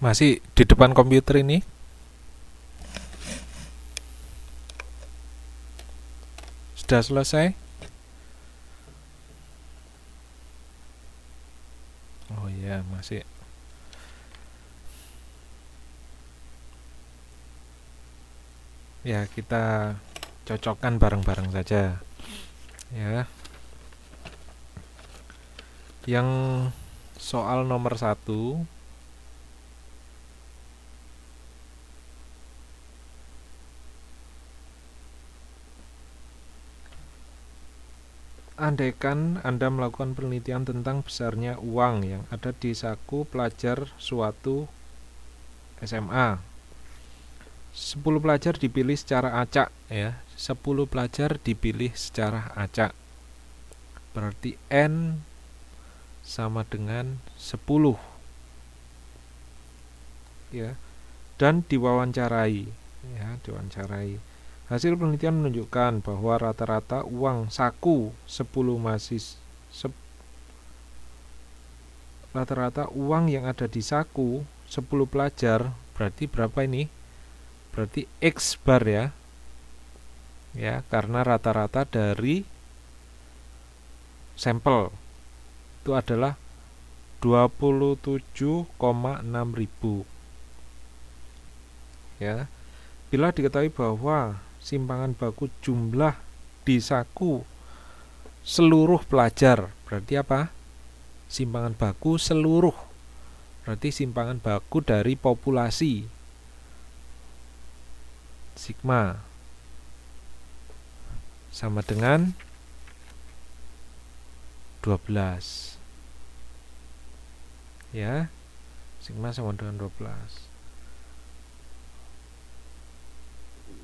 Masih di depan komputer ini? Sudah selesai? Oh iya, masih. Ya, kita cocokkan bareng-bareng saja. Ya. Yang soal nomor 1, andaikan Anda melakukan penelitian tentang besarnya uang yang ada di saku pelajar suatu SMA. 10 pelajar dipilih secara acak ya. 10 pelajar dipilih secara acak. Berarti N sama dengan 10. Ya. Dan diwawancarai ya, diwawancarai. Hasil penelitian menunjukkan bahwa rata-rata uang saku 10 rata-rata uang yang ada di saku 10 pelajar berarti berapa ini? Berarti X bar ya. Ya, karena rata-rata dari sampel itu adalah 27,6 ribu. Ya. Bila diketahui bahwa simpangan baku jumlah di saku seluruh pelajar, berarti apa? Simpangan baku seluruh. Berarti simpangan baku dari populasi. Sigma sama dengan 12. Ya. Sigma sama dengan 12.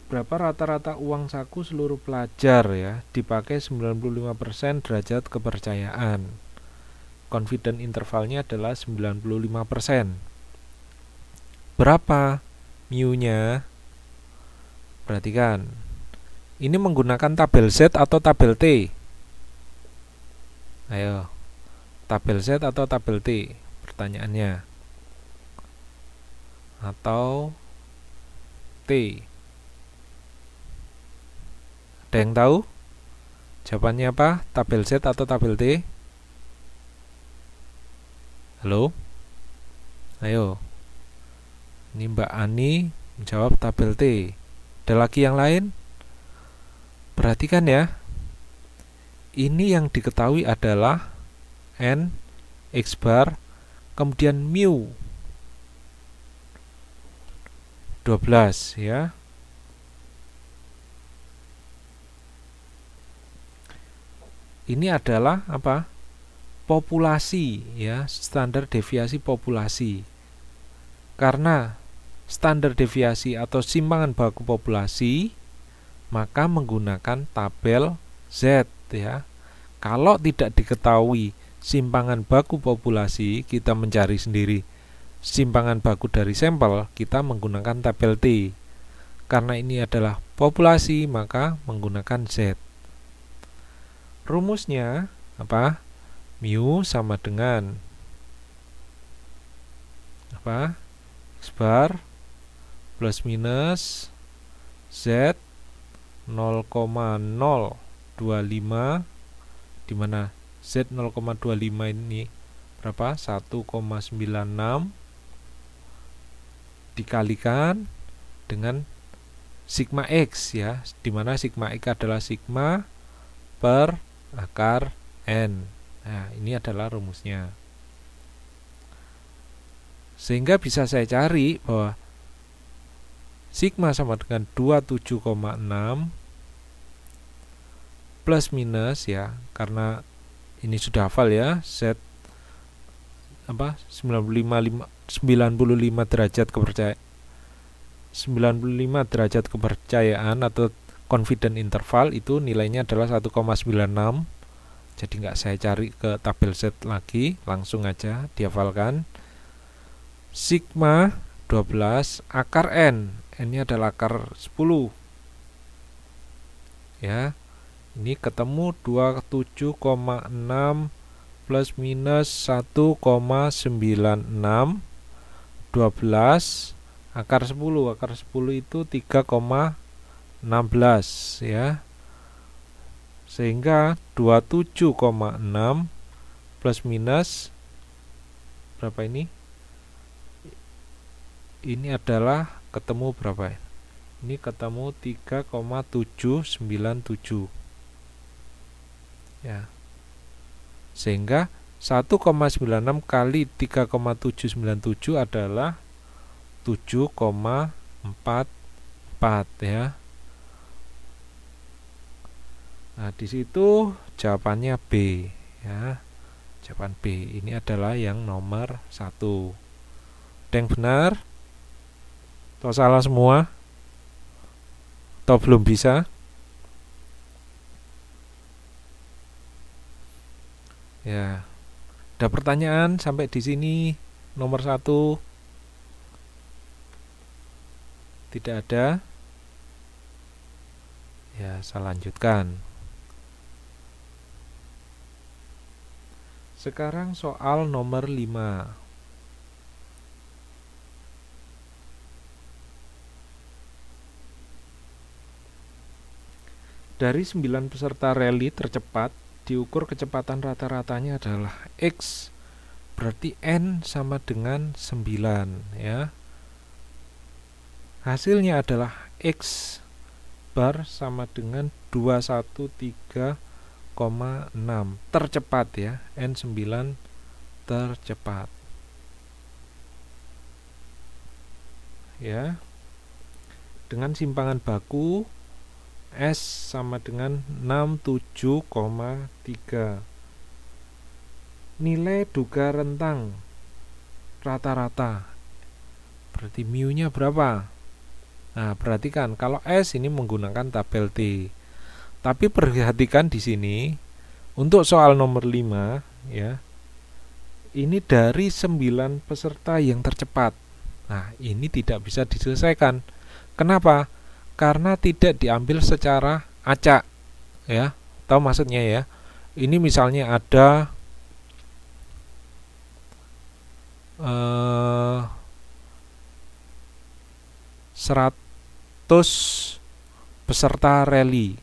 Berapa rata-rata uang saku seluruh pelajar ya? Dipakai 95% derajat kepercayaan. Confident intervalnya adalah 95%. Berapa mu-nya? Perhatikan. Ini menggunakan tabel Z atau tabel T? Ayo. Tabel Z atau tabel T? Pertanyaannya. Atau T? Ada yang tahu? Jawabannya apa? Tabel Z atau tabel T? Halo? Ayo. Ini Mbak Ani menjawab tabel T. Ada lagi yang lain? Perhatikan ya. Ini yang diketahui adalah N, X bar, kemudian mu 12 ya. Ini adalah apa? Populasi ya, standar deviasi populasi. Karena standar deviasi atau simpangan baku populasi, maka menggunakan tabel Z ya. Kalau tidak diketahui simpangan baku populasi, kita mencari sendiri simpangan baku dari sampel, kita menggunakan tabel T. Karena ini adalah populasi, maka menggunakan Z. Rumusnya apa? Mu sama dengan apa? X bar plus minus Z 0,025, di mana Z 0,25 ini berapa? 1,96 dikalikan dengan sigma X ya, di mana sigma X adalah sigma per akar N. Nah, ini adalah rumusnya. Sehingga bisa saya cari bahwa sigma sama dengan 27,6 plus minus ya, karena ini sudah hafal ya, Z apa 95 derajat kepercayaan, 95 derajat kepercayaan atau confident interval itu nilainya adalah 1,96. Jadi nggak saya cari ke tabel Z lagi, langsung aja dihafalkan. Sigma 12 akar N. N-nya adalah akar 10. Ya. Ini ketemu 27,6 plus minus 1,96 12 akar 10. Akar 10 itu 3,16 ya. Sehingga 27,6 plus minus berapa ini? Ini adalah ketemu berapa ya? Ini ketemu 3,797 ya. Sehingga 1,96 kali 3,797 adalah 7,44 ya. Nah, di situ jawabannya B ya. Jawaban B ini adalah yang nomor 1. Ada yang benar? Atau salah semua? Atau belum bisa? Ya. Ada pertanyaan sampai di sini? Nomor 1. Tidak ada. Ya, saya lanjutkan. Sekarang soal nomor 5. Dari 9 peserta rally tercepat, diukur kecepatan rata-ratanya adalah X. Berarti N sama dengan 9 ya. Hasilnya adalah X bar sama dengan 213,6 tercepat ya. N9 tercepat ya. Dengan simpangan baku S sama dengan 67,3. Nilai duga rentang rata-rata. Berarti mu-nya berapa? Nah, perhatikan kalau S ini menggunakan tabel T. Tapi perhatikan di sini untuk soal nomor 5 ya. Ini dari 9 peserta yang tercepat. Nah, ini tidak bisa diselesaikan. Kenapa? Karena tidak diambil secara acak ya. Tahu maksudnya ya? Ini misalnya ada 100 peserta rally.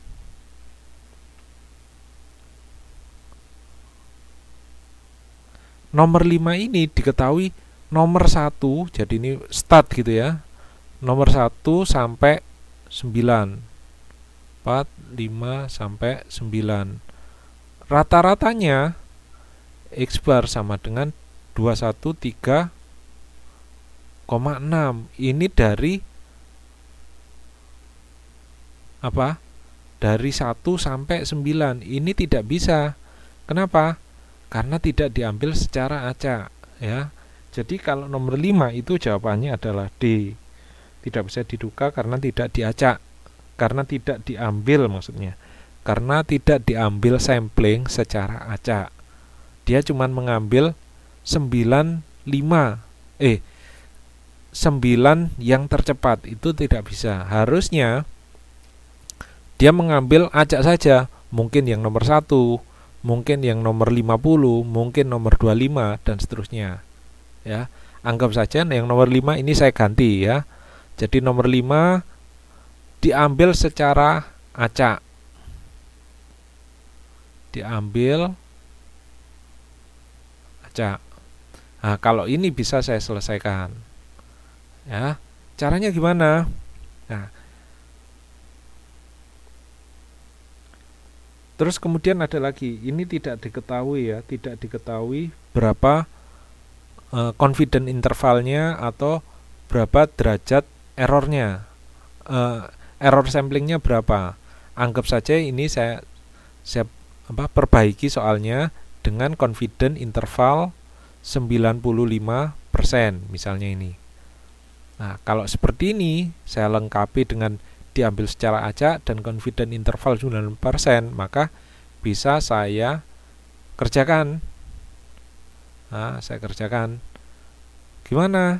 Nomor 5 ini diketahui nomor 1, jadi ini start gitu ya. Nomor 1 sampai 9. 4, 5 sampai 9. Rata-ratanya X bar sama dengan 213,6. Ini dari apa? Dari 1 sampai 9. Ini tidak bisa. Kenapa? Karena tidak diambil secara acak ya. Jadi kalau nomor 5 itu jawabannya adalah D. Tidak bisa diduga karena tidak diacak. Karena tidak diambil maksudnya. Karena tidak diambil sampling secara acak. Dia cuma mengambil 9 yang tercepat. Itu tidak bisa. Harusnya dia mengambil acak saja. Mungkin yang nomor 1, mungkin yang nomor 50, mungkin nomor 25 dan seterusnya. Ya, anggap saja yang nomor 5 ini saya ganti ya. Jadi nomor 5 diambil secara acak. Diambil acak. Nah, kalau ini bisa saya selesaikan. Ya, caranya gimana? Nah, terus kemudian ada lagi, ini tidak diketahui ya, tidak diketahui berapa confidence intervalnya atau berapa derajat errornya, error samplingnya berapa. Anggap saja ini saya perbaiki soalnya dengan confidence interval 95% misalnya ini. Nah, kalau seperti ini saya lengkapi dengan diambil secara acak dan confidence interval 90%, maka bisa saya kerjakan. Nah, saya kerjakan. Bagaimana?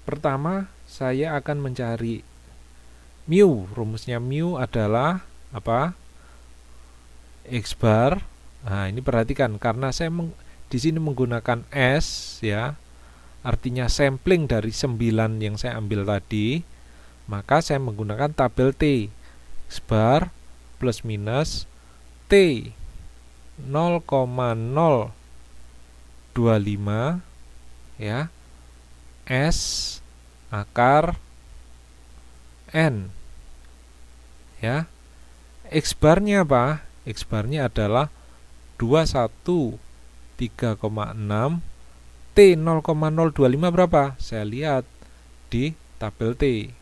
Pertama, saya akan mencari mu. Rumusnya mu adalah apa? X bar. Nah, ini perhatikan karena saya di sini menggunakan S ya, artinya sampling dari 9 yang saya ambil tadi, maka saya menggunakan tabel T. X-bar plus minus T 0,025 ya, S akar N ya. X-barnya apa? X-barnya adalah 213,6. T 0,025 berapa? Saya lihat di tabel T.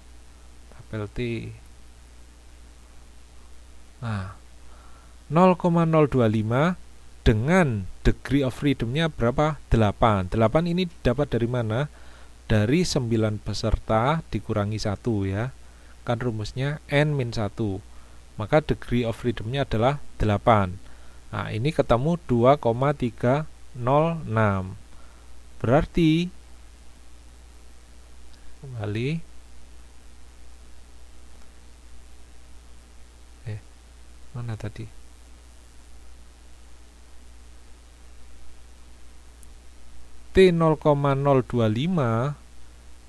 Nah, 0,025 dengan degree of freedom-nya berapa? 8. 8 ini dapat dari mana? Dari 9 peserta dikurangi 1 ya. Kan rumusnya N-1. Maka degree of freedom-nya adalah 8. Nah, ini ketemu 2,306. Berarti kembali mana tadi? T 0,025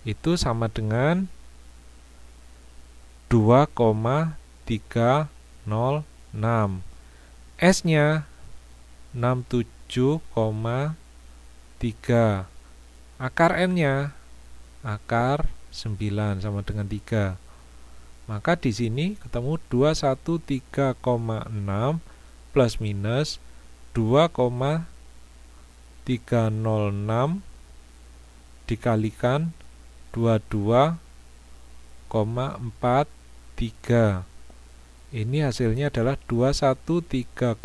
itu sama dengan 2,306. S-nya 67,3. Akar N-nya akar 9 sama dengan 3. Maka di sini ketemu 213,6 plus minus 2,306 dikalikan 22,43. Ini hasilnya adalah 213,6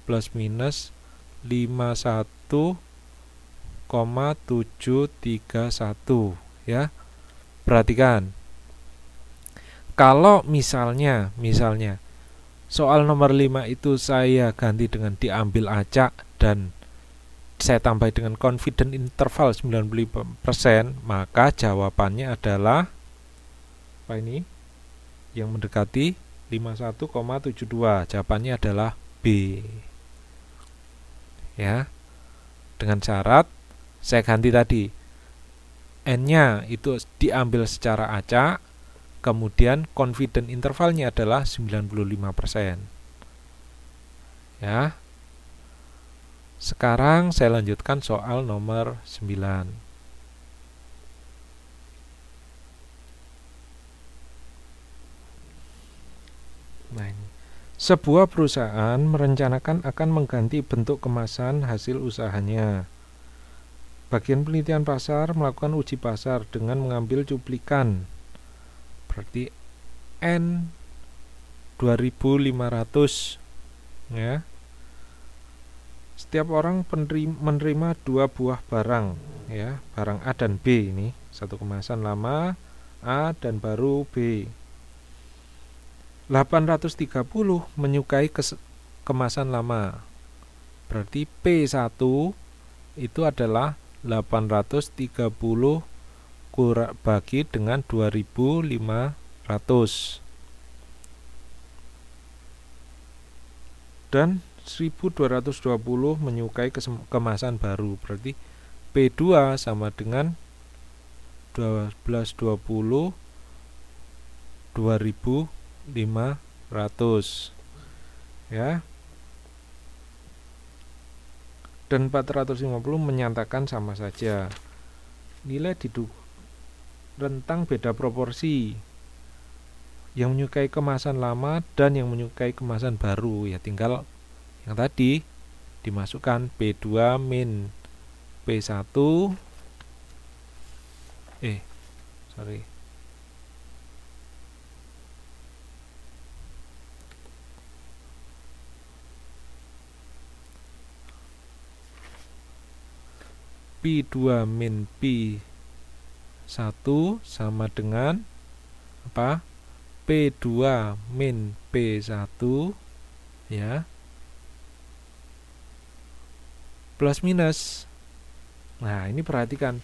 plus minus 51,731 ya. Perhatikan. Kalau misalnya soal nomor 5 itu saya ganti dengan diambil acak dan saya tambah dengan confident interval 90%, maka jawabannya adalah apa ini? Yang mendekati 51,72. Jawabannya adalah B. Ya. Dengan syarat saya ganti tadi N-nya itu diambil secara acak, kemudian confident intervalnya adalah 95%. Ya. Sekarang saya lanjutkan soal nomor 9. Nah, ini. Sebuah perusahaan merencanakan akan mengganti bentuk kemasan hasil usahanya. Bagian penelitian pasar melakukan uji pasar dengan mengambil cuplikan. Berarti N 2500 ya. Setiap orang menerima 2 buah barang ya, barang A dan B ini, satu kemasan lama A dan baru B. 830 menyukai kemasan lama. Berarti P1 itu adalah 830 bagi dengan 2500. Dan 1220 menyukai kemasan baru. Berarti P2 sama dengan 1220 2500 ya. Dan 450 menyatakan sama saja. Nilai rentang beda proporsi. Yang menyukai kemasan lama dan yang menyukai kemasan baru, ya tinggal yang tadi dimasukkan P2 min P1 P2 min P1 sama dengan apa? P2 min P1 ya, plus minus. Nah, ini perhatikan.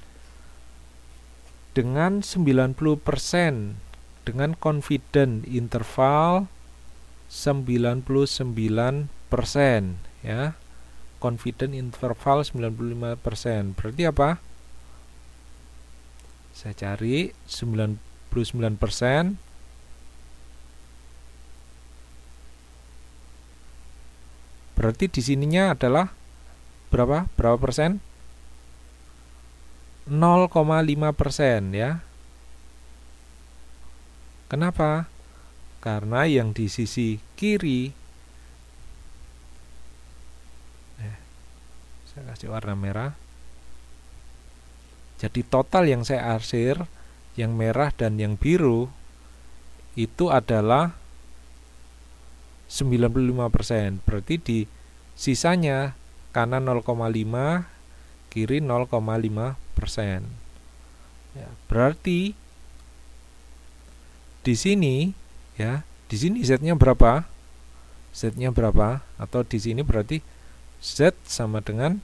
Dengan 90% dengan confident interval 99% ya. confident interval 95%. Berarti apa? Saya cari 99%. Berarti di sininya adalah berapa? Berapa persen? 0,5% ya. Kenapa? Karena yang di sisi kiri, saya kasih warna merah. Jadi total yang saya arsir, yang merah dan yang biru, itu adalah 95%. Berarti di sisanya kanan 0,5, kiri 0,5%. Ya, berarti di sini ya, di sini Z-nya berapa? Z-nya berapa? Atau di sini berarti Z sama dengan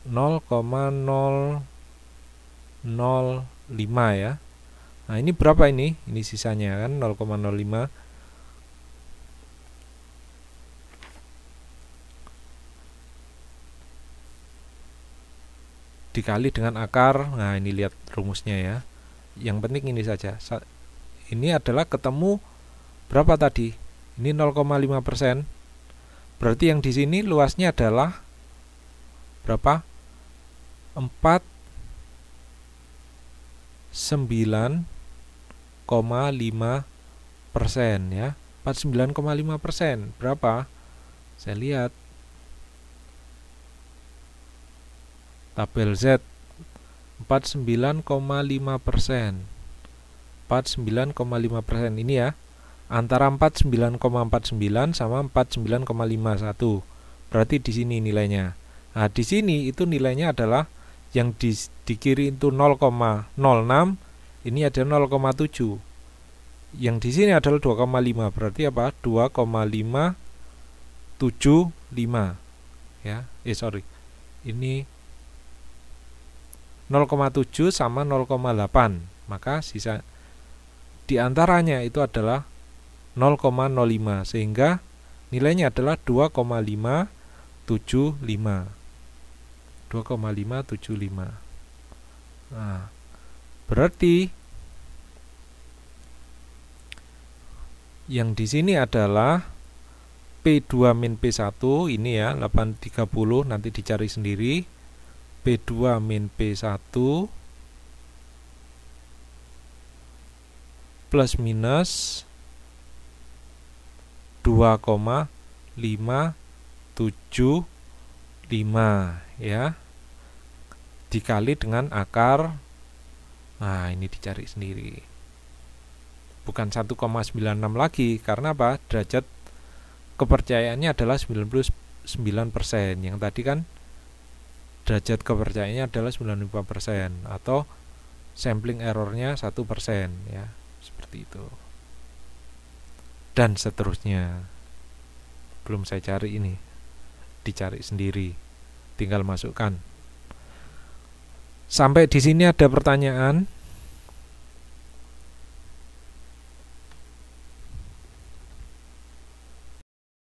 0,005 ya. Nah, ini berapa ini? Ini sisanya kan 0,05. Dikali dengan akar. Nah, ini lihat rumusnya ya. Yang penting ini saja. Ini adalah ketemu berapa tadi? Ini 0,5%. Berarti yang di sini luasnya adalah berapa? 49,5% ya. 49,5%. Berapa? Saya lihat tabel Z, 49,5%. 49,5% ini ya. Antara 49,49 sama 49,51. Berarti di sini nilainya. Nah, di sini itu nilainya adalah yang di kiri itu 0,06, ini ada 0,7. Yang di sini adalah 2,5. Berarti apa? 2,575 ya. Ini 0,7 sama 0,8. Maka sisa di antaranya itu adalah 0,05, sehingga nilainya adalah 2,575. 2,575. Nah, berarti yang di sini adalah P2 min P1 ini ya, 830, nanti dicari sendiri. P2 min P1 plus minus 2,575 ya, dikali dengan akar. Nah, ini dicari sendiri. Bukan 1,96 lagi, karena apa? Derajat kepercayaannya adalah 99%. Yang tadi kan derajat kepercayaannya adalah 95%, atau sampling errornya 1% ya, seperti itu. Dan seterusnya. Belum saya cari ini. Dicari sendiri. Tinggal masukkan. Sampai di sini ada pertanyaan?